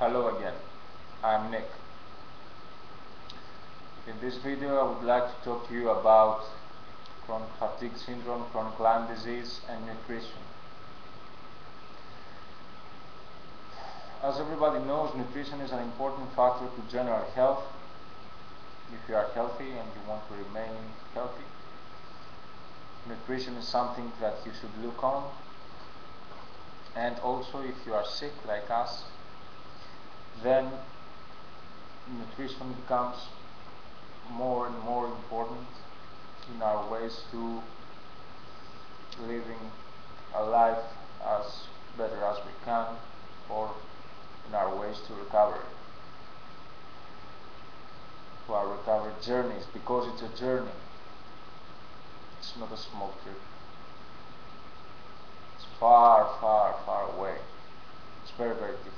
Hello again, I'm Nick. In this video I would like to talk to you about chronic fatigue syndrome, chronic Lyme disease and nutrition. As everybody knows, nutrition is an important factor to general health. If you are healthy and you want to remain healthy, nutrition is something that you should look on. And also, if you are sick like us, then nutrition becomes more and more important in our ways to living a life as better as we can, or in our ways to recovery, to our recovery journeys, because it's a journey. It's not a small trip. It's far, far, far away. It's very, very difficult.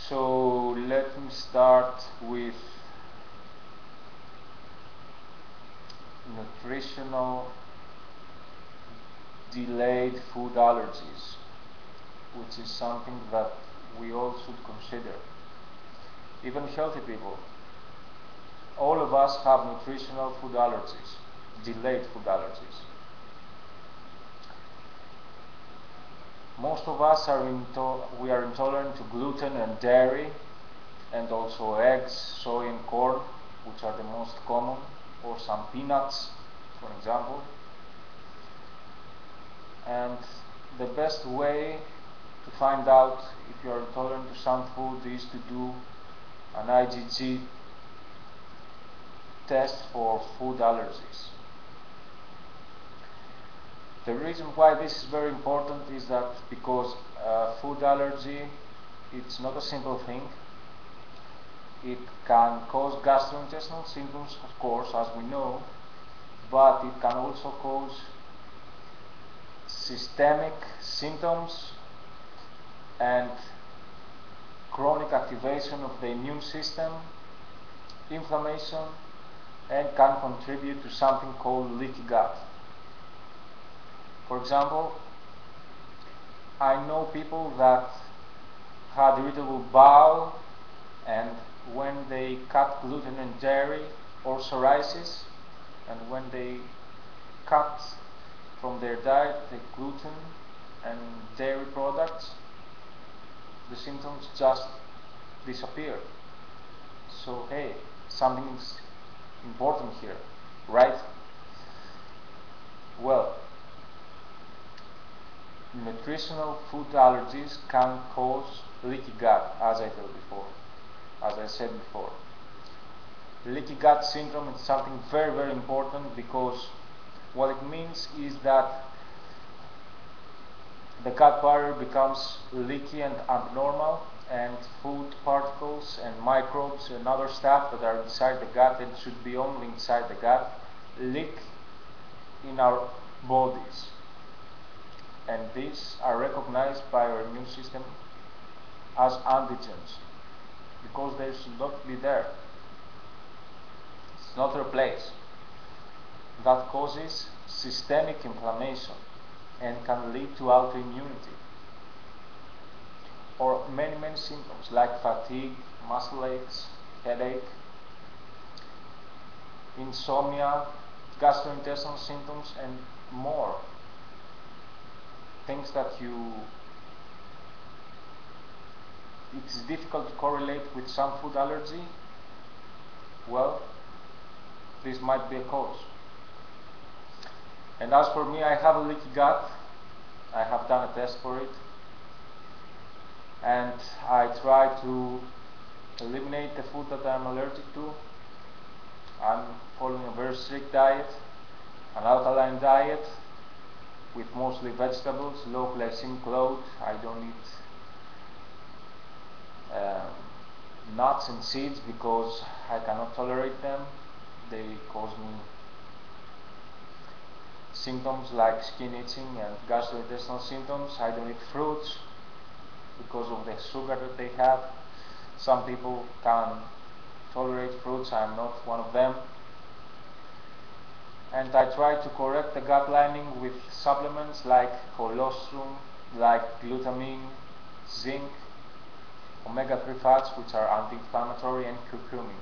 So let me start with nutritional delayed food allergies, which is something that we all should consider. Even healthy people, all of us have nutritional food allergies, delayed food allergies. Most of us are intolerant to gluten and dairy, and also eggs, soy and corn, which are the most common, or some peanuts, for example. And the best way to find out if you are intolerant to some food is to do an IgG test for food allergies. The reason why this is very important is that because food allergy, it's not a simple thing. It can cause gastrointestinal symptoms, of course, as we know, but it can also cause systemic symptoms and chronic activation of the immune system, inflammation, and can contribute to something called leaky gut. For example, I know people that had irritable bowel, and when they cut gluten and dairy, or psoriasis, and when they cut from their diet the gluten and dairy products, the symptoms just disappear. So hey, something's important here, right? Well, nutritional food allergies can cause leaky gut, as I said before. Leaky gut syndrome is something very, very important, because what it means is that the gut barrier becomes leaky and abnormal, and food particles and microbes and other stuff that are inside the gut and should be only inside the gut leak in our bodies. And these are recognized by our immune system as antigens, because they should not be there. It's not their place. That causes systemic inflammation and can lead to autoimmunity, or many, many symptoms like fatigue, muscle aches, headache, insomnia, gastrointestinal symptoms, and more. Things that it's difficult to correlate with some food allergy. Well, this might be a cause. And as for me, I have a leaky gut. I have done a test for it, and I try to eliminate the food that I'm allergic to. I'm following a very strict diet, an alkaline diet with mostly vegetables, low glycemic load. I don't eat nuts and seeds because I cannot tolerate them. They cause me symptoms like skin itching and gastrointestinal symptoms. I don't eat fruits because of the sugar that they have. Some people can tolerate fruits. I'm not one of them. And I try to correct the gut lining with supplements like colostrum, like glutamine, zinc, omega-3 fats, which are anti-inflammatory, and curcumin.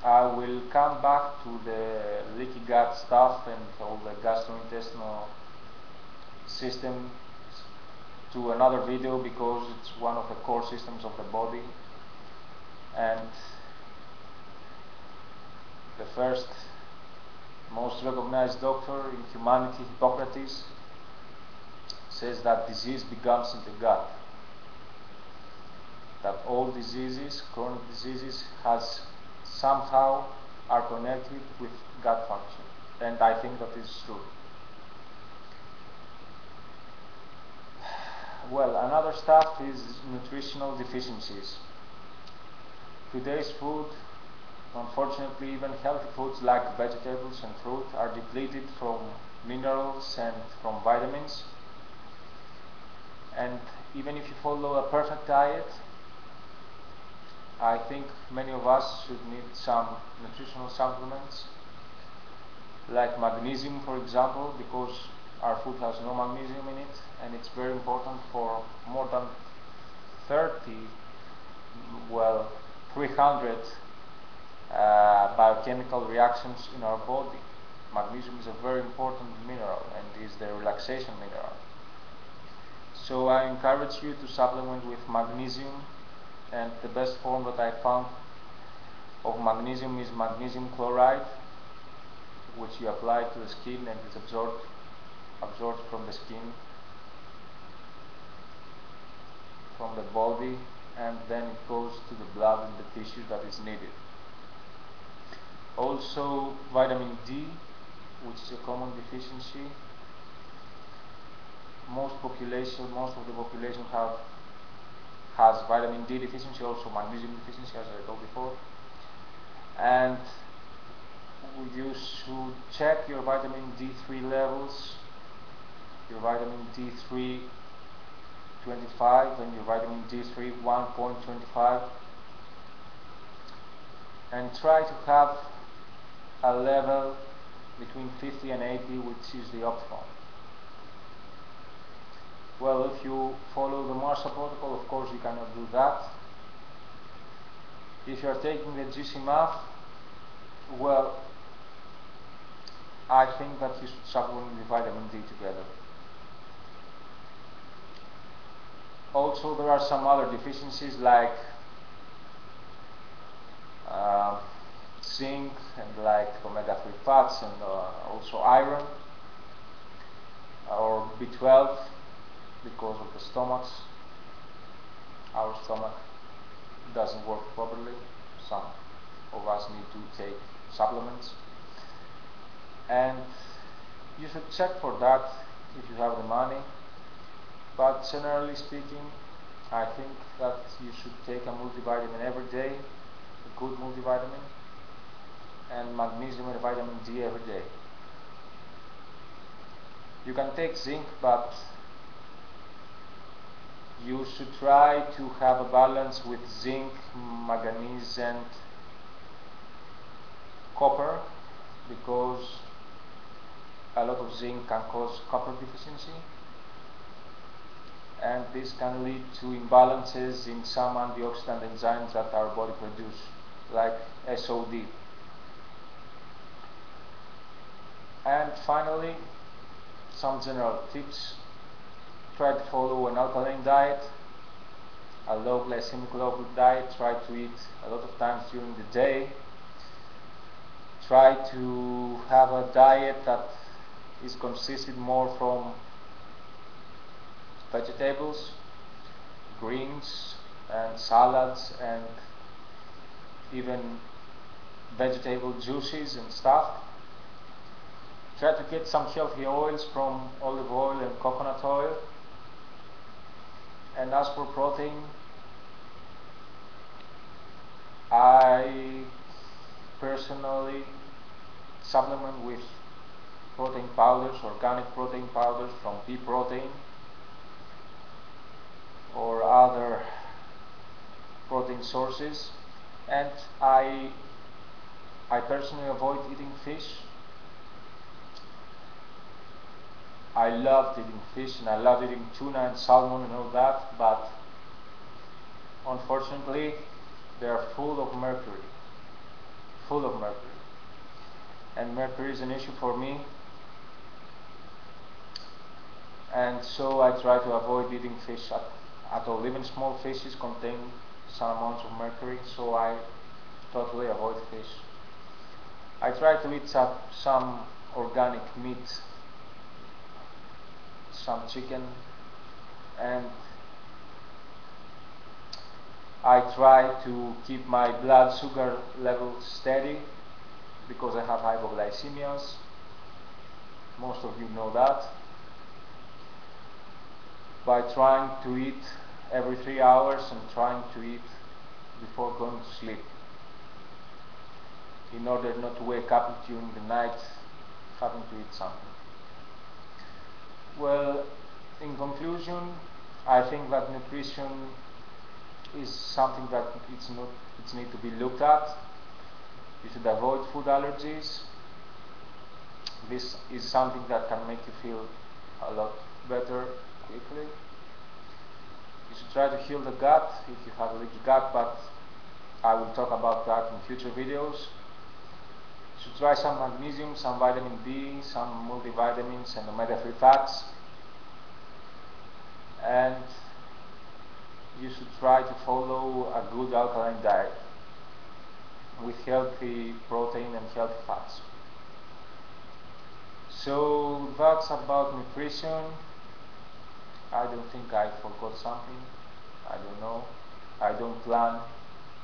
I will come back to the leaky gut stuff and all the gastrointestinal system to another video, because it's one of the core systems of the body, and the first most recognized doctor in humanity, Hippocrates, says that disease begins in the gut, that all diseases, chronic diseases, somehow are connected with gut function, and I think that is true. Well, another stuff is nutritional deficiencies. Today's food, unfortunately, even healthy foods like vegetables and fruit, are depleted from minerals and from vitamins. And even if you follow a perfect diet, I think many of us should need some nutritional supplements, like magnesium, for example, because our food has no magnesium in it, and it's very important for more than 300 biochemical reactions in our body. Magnesium is a very important mineral and is the relaxation mineral. So I encourage you to supplement with magnesium, and the best form that I found of magnesium is magnesium chloride, which you apply to the skin, and it's absorbed from the skin, from the body, and then it goes to the blood and the tissue that is needed. Also vitamin D, which is a common deficiency. Most of the population has vitamin D deficiency, also magnesium deficiency, as I told before. And you should check your vitamin D3 levels, your vitamin D3 25 and your vitamin D3 1.25, and try to have a level between 50 and 80, which is the optimum. Well, if you follow the Marshall protocol, of course you cannot do that. If you are taking the GCMAF, well, I think that you should supplement with vitamin D together. Also, there are some other deficiencies like zinc and like omega-3 fats, and also iron, or B12, because of the stomachs. Our stomach doesn't work properly. Some of us need to take supplements, and you should check for that if you have the money. But generally speaking, I think that you should take a multivitamin every day, a good multivitamin, and magnesium and vitamin D every day. You can take zinc, but you should try to have a balance with zinc, manganese, and copper, because a lot of zinc can cause copper deficiency, and this can lead to imbalances in some antioxidant enzymes that our body produces, like SOD. And finally, some general tips. Try to follow an alkaline diet, a low glycemic low diet. Try to eat a lot of times during the day. Try to have a diet that is consisted more from vegetables, greens, and salads, and even vegetable juices and stuff. Try to get some healthy oils from olive oil and coconut oil. And as for protein, I personally supplement with protein powders, organic protein powders from pea protein or other protein sources, and I personally avoid eating fish, I loved eating fish and I loved eating tuna and salmon and all that, but unfortunately they are full of mercury. Full of mercury. And mercury is an issue for me. And so I try to avoid eating fish at all. Even small fishes contain some amounts of mercury, so I totally avoid fish. I try to eat some organic meat, some chicken, and I try to keep my blood sugar level steady because I have hypoglycemias. Most of you know that. By trying to eat every 3 hours and trying to eat before going to sleep, in order not to wake up during the night having to eat something. Well, in conclusion, I think that nutrition is something that it's need to be looked at. You should avoid food allergies. This is something that can make you feel a lot better quickly. You should try to heal the gut if you have a leaky gut, but I will talk about that in future videos. You should try some magnesium, some vitamin D, some multivitamins and omega-3 fats. And you should try to follow a good alkaline diet with healthy protein and healthy fats. So that's about nutrition. I don't think I forgot something. I don't know. I don't plan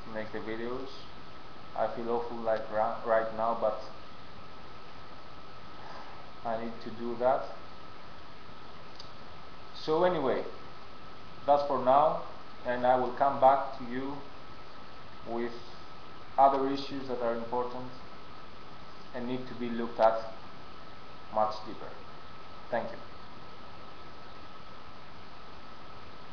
to make the videos. I feel awful like right now, but I need to do that. So anyway, that's for now, and I will come back to you with other issues that are important and need to be looked at much deeper. Thank you.